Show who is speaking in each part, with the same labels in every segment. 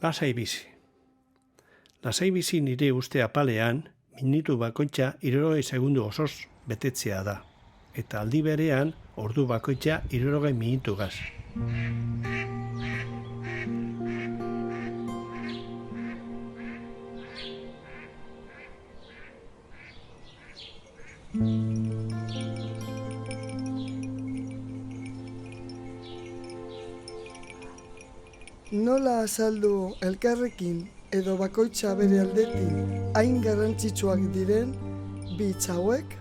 Speaker 1: lasai bizi. Lasai bizi nire uste apalean, minutu bakoitza 60 segundu osoz betetzea da. Eta aldi berean, ordu bakoitza 60 minutugaz.
Speaker 2: Nola azaldu elkarrekin edo bakoitza bere aldetik hain garrantzitsuak diren bi hitz hauek?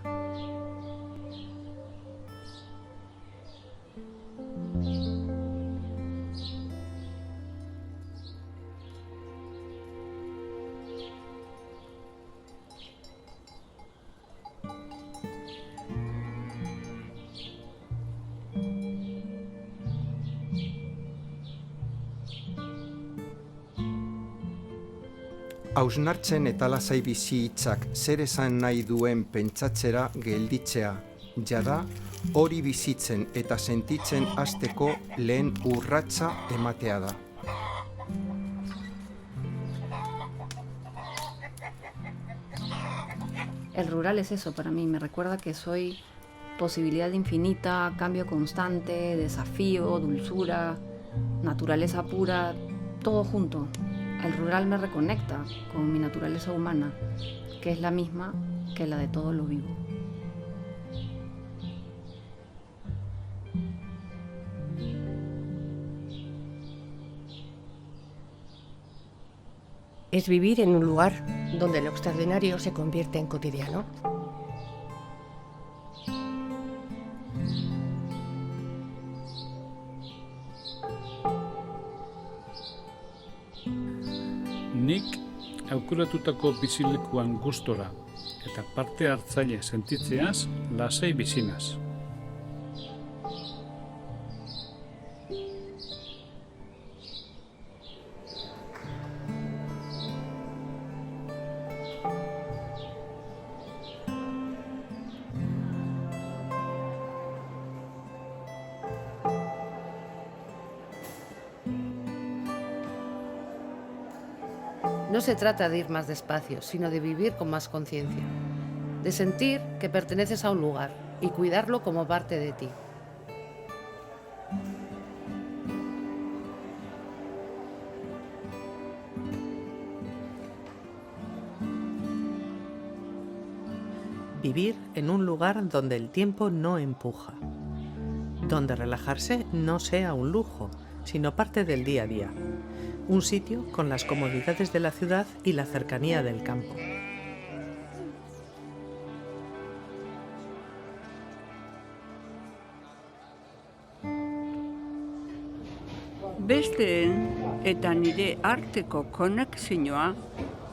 Speaker 3: Hausnartzen eta lasai bizi hitzak zer esan nahi duen pentsatzera gelditzea, jada hori bizitzen eta sentitzen hasteko lehen urratsa ematea da.
Speaker 4: El rural es eso para mí, me recuerda que soy posibilidad infinita, cambio constante, desafío, dulzura, naturaleza pura, todo junto. El rural me reconecta con mi naturaleza humana, que es la misma que la de todo lo vivo.
Speaker 5: Es vivir en un lugar donde lo extraordinario se convierte en cotidiano.
Speaker 6: Nik aukeratutako bizilekuan gustora eta parte hartzaile sentitzeaz lasai bizinaz.
Speaker 7: No se trata de ir más despacio, sino de vivir con más conciencia, de sentir que perteneces a un lugar y cuidarlo como parte de ti.
Speaker 8: Vivir en un lugar donde el tiempo no empuja, donde relajarse no sea un lujo, sino parte del día a día. Un sitio con las comodidades de la ciudad y la cercanía del campo.
Speaker 9: Besteen eta nire arteko konexioa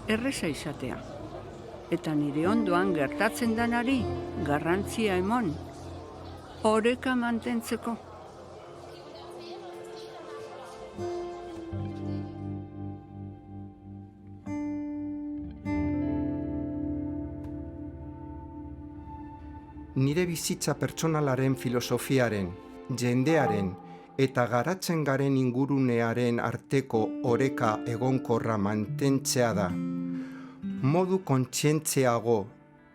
Speaker 9: erreza izatea. Eta nire ondoan gertatzen danari garrantzia emon, oreka mantentzeko.
Speaker 3: Nire bizitza pertsonalaren filosofiaren, jendearen eta garatzen garen ingurunearen arteko oreka egonkorra mantentzea da. Modu kontzientziago,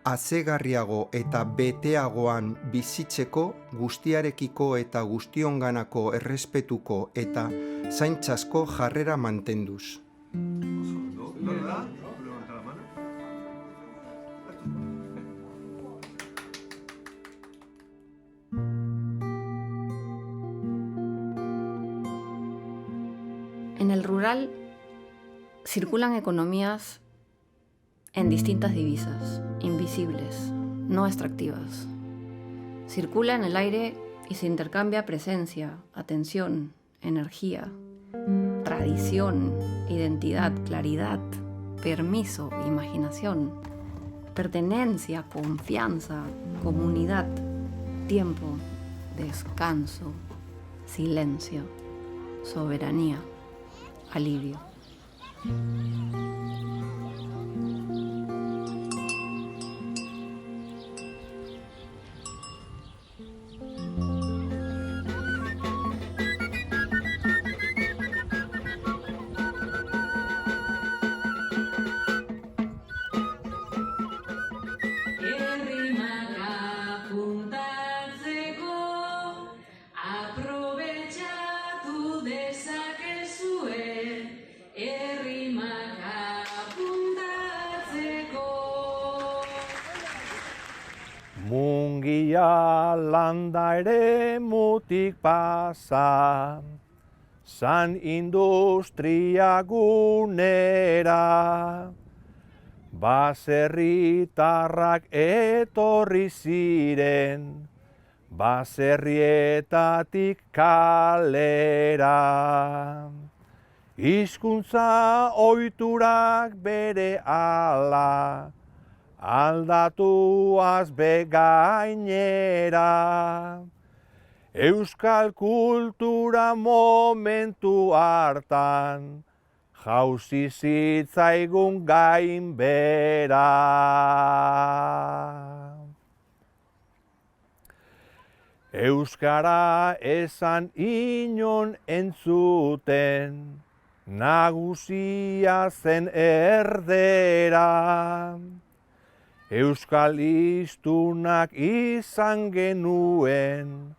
Speaker 3: azegarriago eta beteagoan bizitzeko guztiarekiko eta guztionganako errespetuko eta zaintzazko jarrera mantenduz.
Speaker 4: En el rural circulan economías en distintas divisas, invisibles, no extractivas. Circula en el aire y se intercambia presencia, atención, energía, tradición, identidad, claridad, permiso, imaginación, pertenencia, confianza, comunidad, tiempo, descanso, silencio, soberanía, alivio.
Speaker 10: Ongia landa ere mutik pasa, San industria gunera, baserritarrak etorri ziren, baserrietatik kalera. Hizkuntza ohiturak bere ala, aldatuaz begainera. Euskal kultura momentu hartan, jauzi zitzaigun gainbera. Euskara esan inon entzuten, nagusia zen erdera. Euskal hiztunak izan genuen,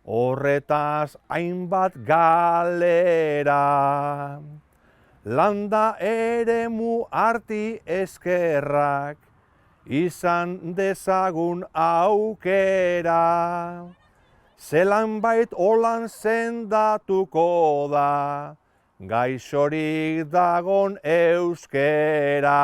Speaker 10: horretaz hainbat galera. Landa eremu arti eskerrak, izan dezagun aukera. Zelan bait holan sendatuko da, gaixorik dagon euskera.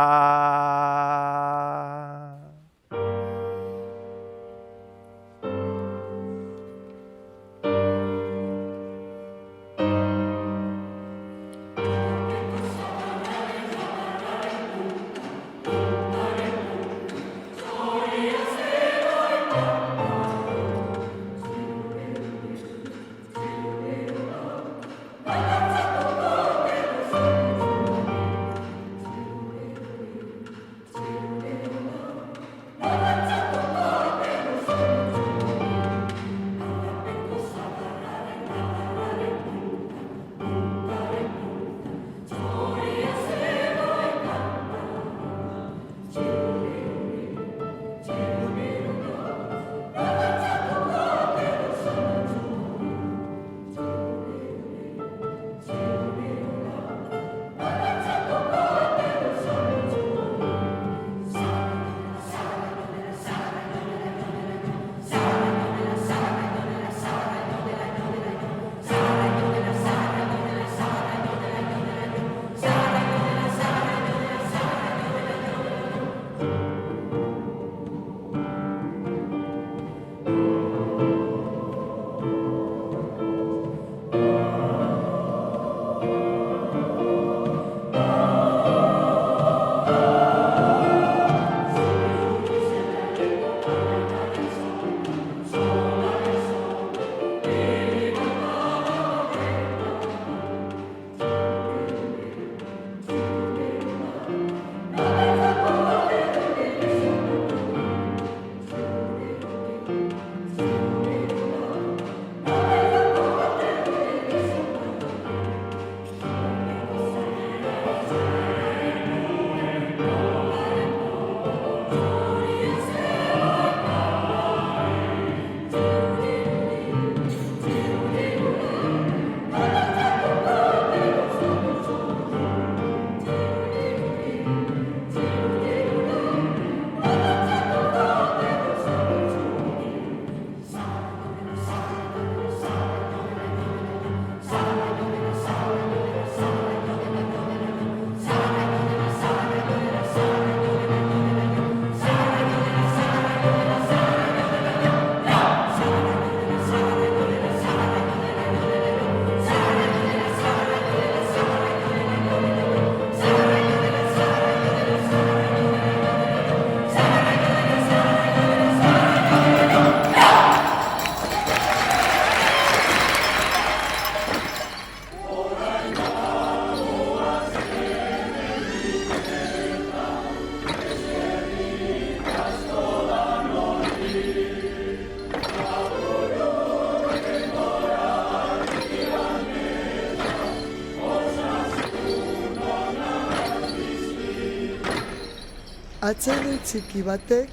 Speaker 2: Atseden txiki batek,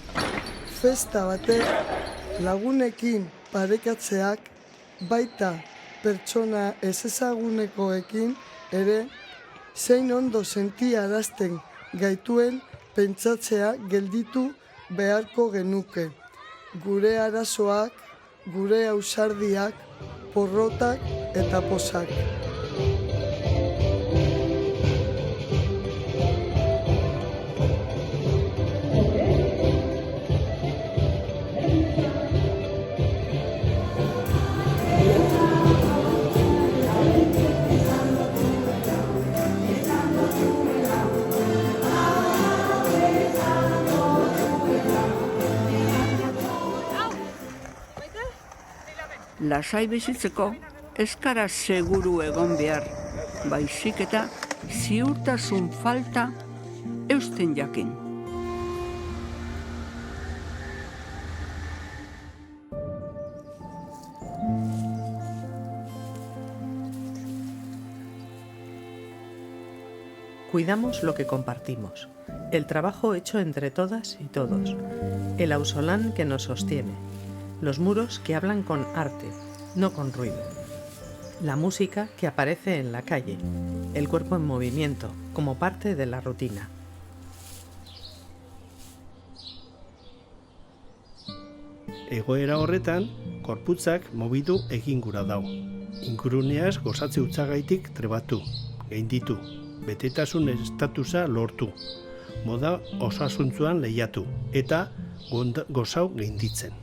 Speaker 2: festa batek, lagunekin parekatzeak, baita pertsona ezezagunekoekin ere, zein ondo sentiarazten gaituen pentsatzea gelditu beharko genuke. gure arazoak, gure ausardiak, porrotak eta pozak.
Speaker 9: Lasai bizitzeko ez gara seguru egon behar, baizik eta ziurtasun falta eusten jakin.
Speaker 8: Cuidamos lo que compartimos, el trabajo hecho entre todas y todos, el ausolán que nos sostiene, los muros que hablan con arte, no con ruido, la música que aparece en la calle, el cuerpo en movimiento, como parte de la rutina.
Speaker 1: Egoera horretan, korputzak mobidu egin gura dau. Inguruneaz gozatze utzagaitik trebatu, gainditu, betetasun estatusa lortu, moda osasuntzuan lehiatu eta gozau gainditzen.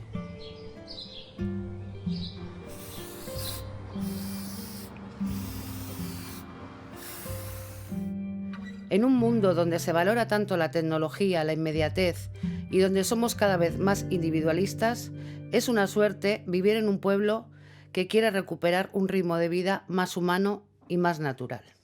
Speaker 7: En un mundo donde se valora tanto la tecnología, la inmediatez y donde somos cada vez más individualistas, es una suerte vivir en un pueblo que quiere recuperar un ritmo de vida más humano y más natural.